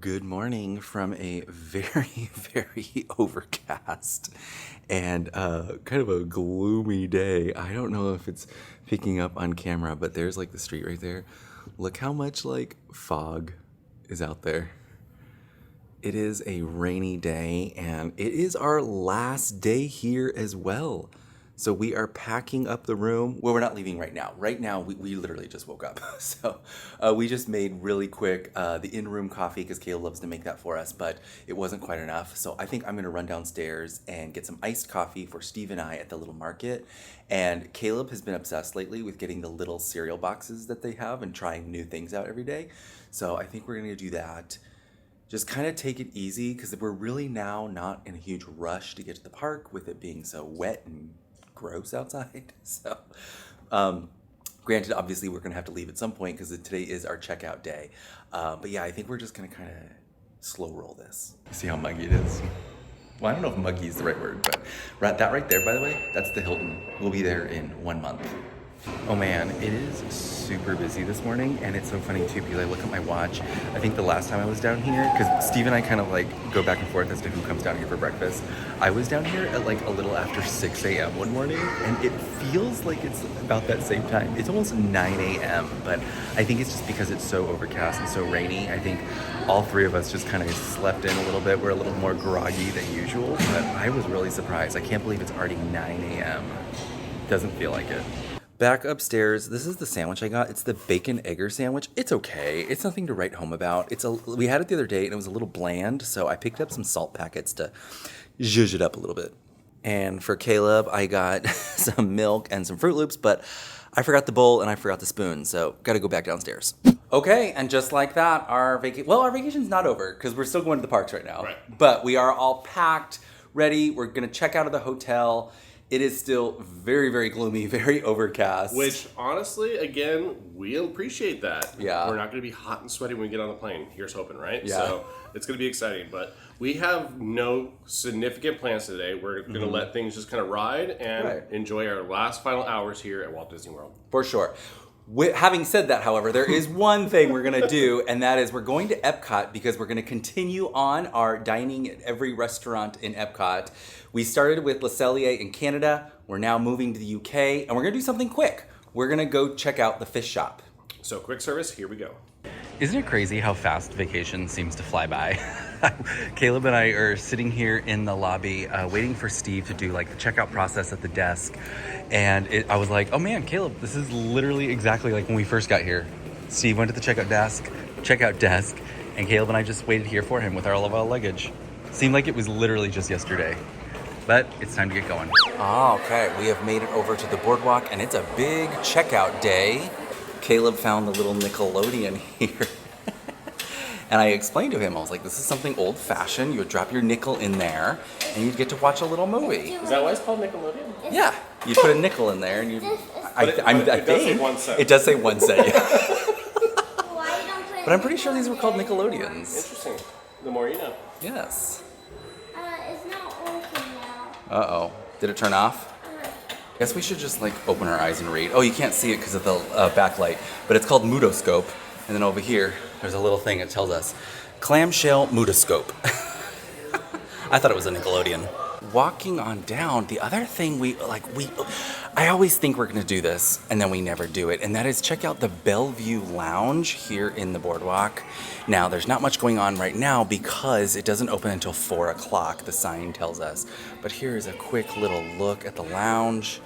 Good morning from a very, very overcast and kind of a gloomy day. I don't know if it's picking up on camera, but there's like the street right there. Look how much like fog is out there. It is a rainy day and it is our last day here as well. So we are packing up the room. Well, we're not leaving right now. Right now, we literally just woke up. So we just made really quick the in-room coffee because Caleb loves to make that for us, but it wasn't quite enough. So I think I'm gonna run downstairs and get some iced coffee for Steve and I at the little market. And Caleb has been obsessed lately with getting the little cereal boxes that they have and trying new things out every day. So I think we're gonna do that. Just kind of take it easy because we're really now not in a huge rush to get to the park with it being so wet and gross outside. So, granted, obviously we're gonna have to leave at some point because today is our checkout day. But yeah, I think we're just gonna kind of slow roll this. See how muggy it is? Well, I don't know if muggy is the right word, but that right there, by the way, that's the Hilton. We'll be there in 1 month. Oh man, it is super busy this morning, and it's so funny too because I look at my watch. I think the last time I was down here, because Steve and I kind of like go back and forth as to who comes down here for breakfast. I was down here at like a little after 6 a.m. one morning, and it feels like it's about that same time. It's almost 9 a.m., but I think it's just because it's so overcast and so rainy. I think all three of us just kind of slept in a little bit. We're a little more groggy than usual, but I was really surprised. I can't believe it's already 9 a.m. Doesn't feel like it. Back upstairs, this is the sandwich I got. It's the bacon egger sandwich. It's okay. It's nothing to write home about. We had it the other day and it was a little bland, so I picked up some salt packets to zhuzh it up a little bit. And for Caleb, I got some milk and some Fruit Loops, but I forgot the bowl and I forgot the spoon, so gotta go back downstairs. Okay, and just like that, our vacation's not over because we're still going to the parks right now. Right. But we are all packed, ready. We're gonna check out of the hotel. It is still very, very gloomy, very overcast. Which, honestly, again, we appreciate that. Yeah. We're not going to be hot and sweaty when we get on the plane. Here's hoping, right? Yeah. So it's going to be exciting. But we have no significant plans today. We're going to let things just kind of ride and enjoy our last final hours here at Walt Disney World. For sure. Having said that, however, there is one thing we're going to do, and that is we're going to Epcot because we're going to continue on our dining at every restaurant in Epcot. We started with Le Cellier in Canada. We're now moving to the UK, and we're going to do something quick. We're going to go check out the fish shop. So quick service, here we go. Isn't it crazy how fast vacation seems to fly by? Caleb and I are sitting here in the lobby waiting for Steve to do like the checkout process at the desk. And I was like, oh man, Caleb, this is literally exactly like when we first got here. Steve went to the checkout desk, and Caleb and I just waited here for him with all of our luggage. Seemed like it was literally just yesterday. But it's time to get going. Oh, okay. We have made it over to the Boardwalk, and it's a big checkout day. Caleb found the little Nickelodeon here. And I explained to him, I was like, this is something old-fashioned. You would drop your nickel in there, and you'd get to watch a little movie. Is that why it's called Nickelodeon? Yeah. You put a nickel in there, and you... It does say 1 cent. It does say 1 cent, yeah. But I'm pretty sure these were called Nickelodeons. Interesting. The more you know. Yes. It's not working now. Uh-oh. Did it turn off? I guess we should just like open our eyes and read. Oh, you can't see it because of the backlight, but it's called Mutoscope. And then over here, there's a little thing that tells us clamshell mutoscope. I thought it was a Nickelodeon. Walking on down, the other thing I always think we're gonna do this and then we never do it, and that is check out the Bellevue Lounge here in the Boardwalk. Now, there's not much going on right now because it doesn't open until 4 o'clock, the sign tells us. But here's a quick little look at the lounge.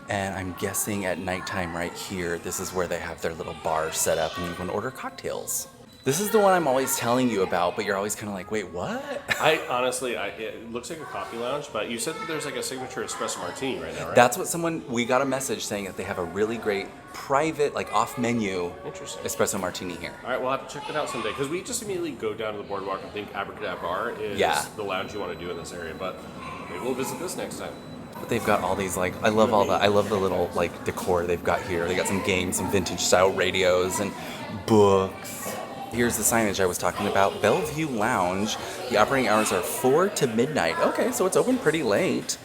And I'm guessing at nighttime right here, this is where they have their little bar set up and you can order cocktails. This is the one I'm always telling you about, but you're always kind of like, wait, what? I honestly, it looks like a coffee lounge, but you said that there's like a signature espresso martini right now, right? That's what we got a message saying that they have a really great private, like off-menu espresso martini here. All right, we'll have to check that out someday, because we just immediately go down to the Boardwalk and think Abracadabra Bar is the lounge you want to do in this area, but maybe we'll visit this next time. But they've got all these I love the little like decor they've got here. They got some games, some vintage style radios and books. Here's the signage I was talking about, Bellevue Lounge. The operating hours are 4 to midnight. Okay, so it's open pretty late.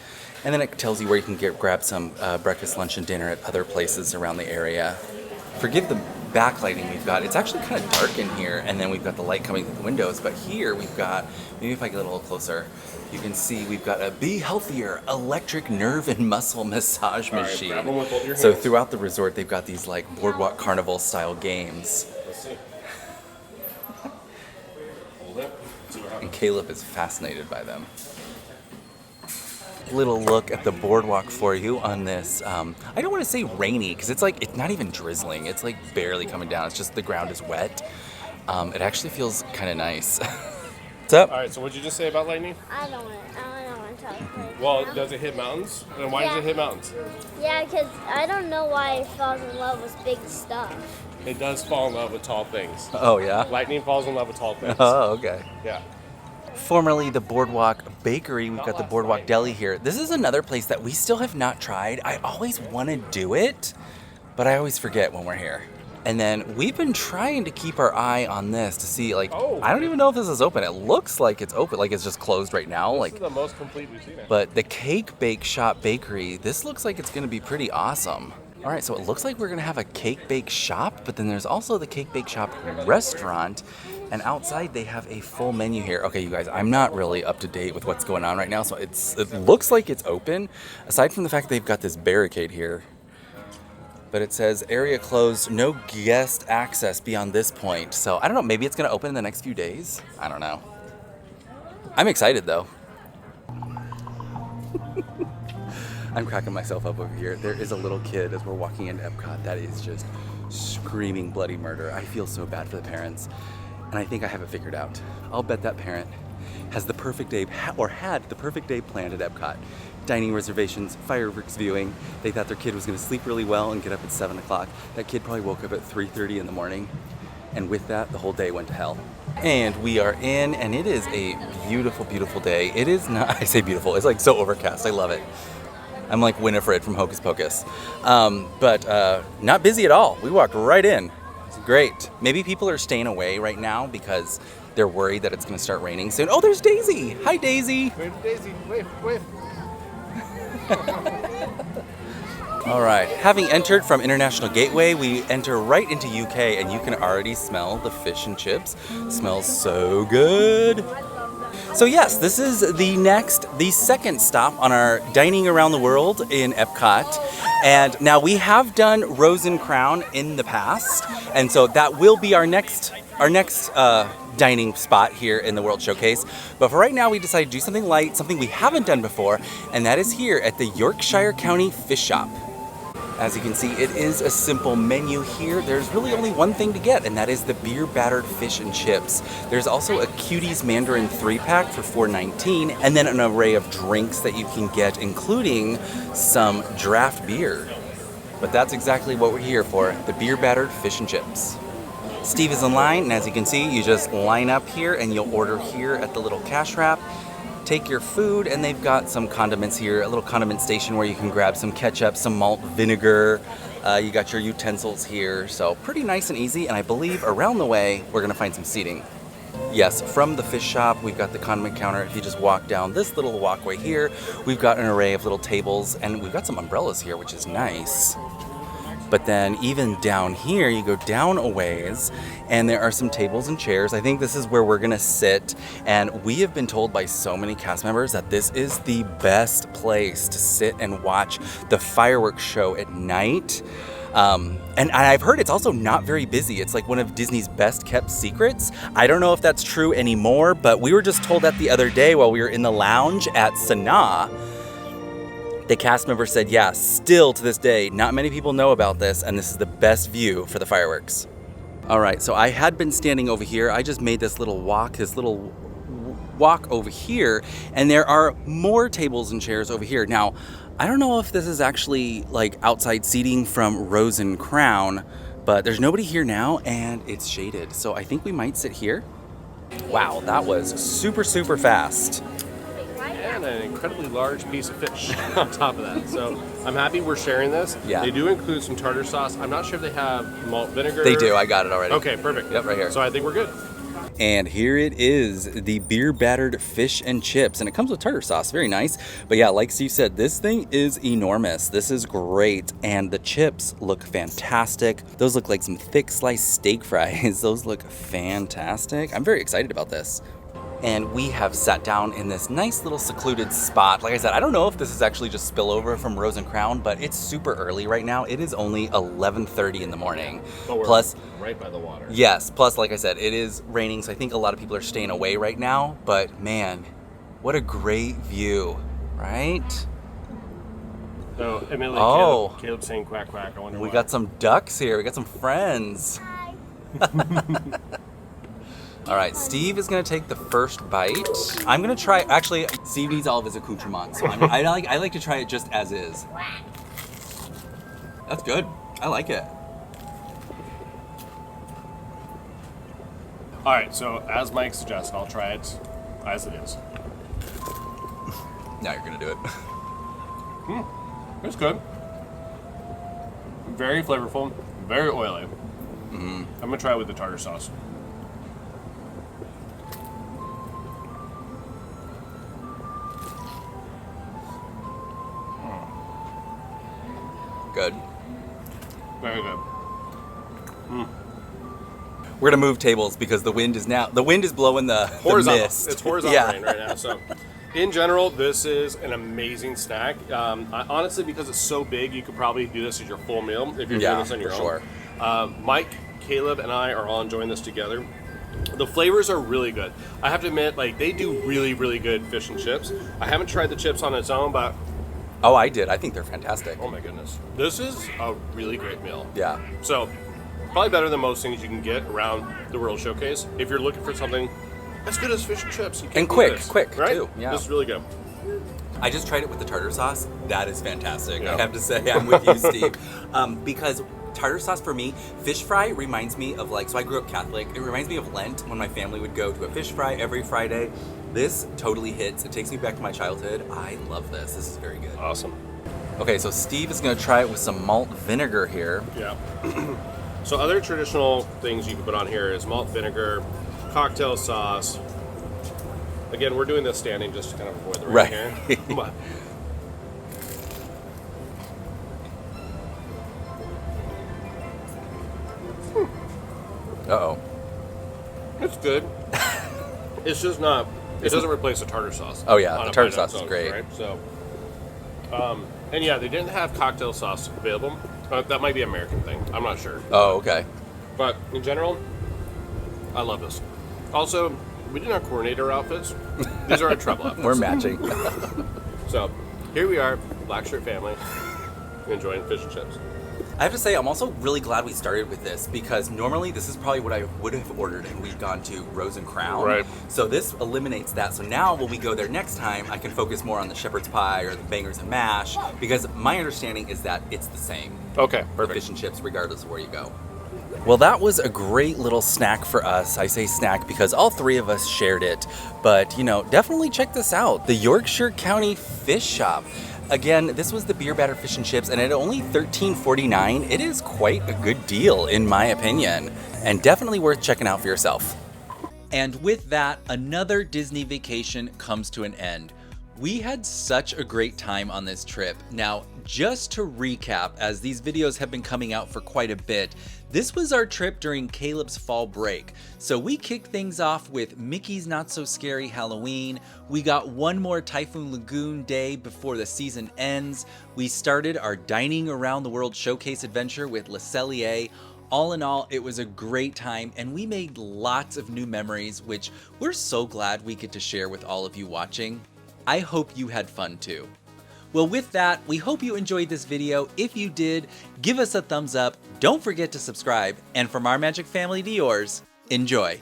And then it tells you where you can grab some breakfast, lunch, and dinner at other places around the area. Forgive the backlighting we've got, it's actually kind of dark in here, and then we've got the light coming through the windows. But here we've got, maybe if I get a little closer, you can see we've got a Be Healthier electric nerve and muscle massage machine. Grab one with both your So hands. throughout the resort, they've got these like Boardwalk Carnival style games. Let's see. Hold it. Let's see what happens. And Caleb is fascinated by them. Little look at the boardwalk for you on this, I don't want to say rainy, because it's like, it's not even drizzling. It's like barely coming down. It's just the ground is wet. It actually feels kind of nice. What's up? All right, so what'd you just say about lightning? I don't want to talk about it. Well, does it hit mountains? And why does it hit mountains? Yeah, because I don't know why it falls in love with big stuff. It does fall in love with tall things. Oh, yeah? Lightning falls in love with tall things. Oh, okay. Yeah. Formerly the Boardwalk Bakery, we've got the Boardwalk Deli here. This is another place that we still have not tried. I always want to do it, but I always forget when we're here. And then we've been trying to keep our eye on this to see, like, I don't even know if this is open. It looks like it's open, like it's just closed right now. This is the most complete we've seen it. But the Cake Bake Shop Bakery, this looks like it's going to be pretty awesome. All right, so it looks like we're going to have a Cake Bake Shop, but then there's also the Cake Bake Shop restaurant, and outside they have a full menu here. Okay, you guys, I'm not really up to date with what's going on right now, so it looks like it's open, aside from the fact they've got this barricade here. But it says area closed, no guest access beyond this point. So I don't know, maybe it's going to open in the next few days. I don't know. I'm excited though. I'm cracking myself up over here. There is a little kid as we're walking into Epcot that is just screaming bloody murder. I feel so bad for the parents, and I think I have it figured out. I'll bet that parent has the perfect day, or had the perfect day planned at Epcot. Dining reservations, fireworks viewing. They thought their kid was gonna sleep really well and get up at 7 o'clock. That kid probably woke up at 3:30 in the morning, and with that, the whole day went to hell. And we are in, and it is a beautiful, beautiful day. It is not, I say beautiful, it's like so overcast, I love it. I'm like Winifred from Hocus Pocus. But not busy at all. We walked right in. It's great. Maybe people are staying away right now because they're worried that it's gonna start raining soon. Oh, there's Daisy. Hi, Daisy. Wave, Daisy. Wave, wave. All right, having entered from International Gateway, we enter right into UK, and you can already smell the fish and chips. Smells so good. So yes, this is the second stop on our dining around the world in Epcot. And now we have done Rose and Crown in the past, and so that will be our next dining spot here in the World Showcase. But for right now, we decided to do something light, something we haven't done before, and that is here at the Yorkshire County Fish Shop. As you can see, it is a simple menu here. There's really only one thing to get, and that is the beer battered fish and chips. There's also a Cuties Mandarin 3-pack for $4.19, and then an array of drinks that you can get, including some draft beer. But that's exactly what we're here for, the beer battered fish and chips. Steve is in line, and as you can see, you just line up here and you'll order here at the little cash wrap. Take your food, and they've got some condiments here, a little condiment station where you can grab some ketchup, some malt vinegar. You got your utensils here, so pretty nice and easy, and I believe around the way, we're gonna find some seating. Yes, from the fish shop, we've got the condiment counter. If you just walk down this little walkway here, we've got an array of little tables, and we've got some umbrellas here, which is nice. But then even down here, you go down a ways, and there are some tables and chairs. I think this is where we're gonna sit, and we have been told by so many cast members that this is the best place to sit and watch the fireworks show at night. And I've heard it's also not very busy. It's like one of Disney's best kept secrets. I don't know if that's true anymore, but we were just told that the other day while we were in the lounge at Sanaa. The cast member said, yeah, still to this day, not many people know about this, and this is the best view for the fireworks. All right, so I had been standing over here. I just made this little walk over here, and there are more tables and chairs over here. Now, I don't know if this is actually like outside seating from Rose and Crown, but there's nobody here now, and it's shaded. So I think we might sit here. Wow, that was super, super fast. And an incredibly large piece of fish on top of that. So I'm happy we're sharing this. Yeah. They do include some tartar sauce. I'm not sure if they have malt vinegar. They do, I got it already. Okay, perfect. Yep, right here. So I think we're good. And here it is, the beer battered fish and chips, and it comes with tartar sauce. Very nice. But yeah, like Steve said, this thing is enormous. This is great, and the chips look fantastic. Those look like some thick sliced steak fries. Those look fantastic. I'm very excited about this. And we have sat down in this nice little secluded spot. Like I said, I don't know if this is actually just spillover from Rose and Crown, but it's super early right now. It is only 11:30 in the morning. But we're plus, right by the water. yes, plus, like I said, it is raining, so I think a lot of people are staying away right now. But man, what a great view, right? So, Emily, Oh. Caleb's saying quack quack. I wonder We why. got some ducks here. We got some friends. All right, Steve is gonna take the first bite. I'm gonna try. Actually, Steve needs all of his accoutrements, so I like to try it just as is. That's good. I like it. All right, so as Mike suggested, I'll try it as it is. Now you're gonna do it. It's good. Very flavorful, very oily. I'm gonna try it with the tartar sauce. Good. Very good. We're gonna move tables because the wind is blowing the Horizontal. mist. It's horizontal Yeah. rain right now. So, in general, this is an amazing snack. Honestly, because it's so big, you could probably do this as your full meal if you're doing this on your for own. sure. Mike, Caleb, and I are all enjoying this together. The flavors are really good. I have to admit, like they do really, really good fish and chips. I haven't tried the chips on its own, but Oh, I did. I think they're fantastic. oh my goodness, this is a really great meal. Yeah. So, probably better than most things you can get around the World Showcase. If you're looking for something as good as fish and chips, you can't And beat quick, this, quick, right? too, yeah. This is really good. I just tried it with the tartar sauce. That is fantastic. Yeah. I have to say, I'm with you, Steve. Because tartar sauce for me, fish fry reminds me of so I grew up Catholic. It reminds me of Lent when my family would go to a fish fry every Friday. This totally hits. It takes me back to my childhood. I love this. This is very good. Awesome. Okay, so Steve is gonna try it with some malt vinegar here. Yeah. So other traditional things you can put on here is malt vinegar, cocktail sauce. Again, we're doing this standing just to kind of avoid the rain Right. here. But Uh-oh. it's good. It's just not. It doesn't replace the tartar sauce. Oh, yeah, on the a tartar bite on sauce is its own, great. Right? So, and yeah, they didn't have cocktail sauce available. That might be an American thing. I'm not sure. Oh, okay. But in general, I love this. Also, we did not coordinate our outfits. These are our travel outfits. We're matching. So, here we are, Black Shirt family, enjoying fish and chips. I have to say, I'm also really glad we started with this because normally this is probably what I would have ordered and we'd gone to Rose and Crown. Right. So this eliminates that. So now when we go there next time, I can focus more on the shepherd's pie or the bangers and mash because my understanding is that it's the same. Okay, For perfect. fish and chips, regardless of where you go. Well, that was a great little snack for us. I say snack because all three of us shared it. But, definitely check this out. The Yorkshire County Fish Shop. Again, this was the beer batter fish and chips, and at only $13.49, it is quite a good deal, in my opinion. And definitely worth checking out for yourself. And with that, another Disney vacation comes to an end. We had such a great time on this trip. Now, just to recap, as these videos have been coming out for quite a bit, this was our trip during Caleb's fall break. So we kicked things off with Mickey's Not So Scary Halloween. We got one more Typhoon Lagoon day before the season ends. We started our Dining Around the World Showcase adventure with Le Cellier. All in all, it was a great time and we made lots of new memories, which we're so glad we get to share with all of you watching. I hope you had fun too. Well, with that, we hope you enjoyed this video. If you did, give us a thumbs up. Don't forget to subscribe. And from our magic family to yours, enjoy.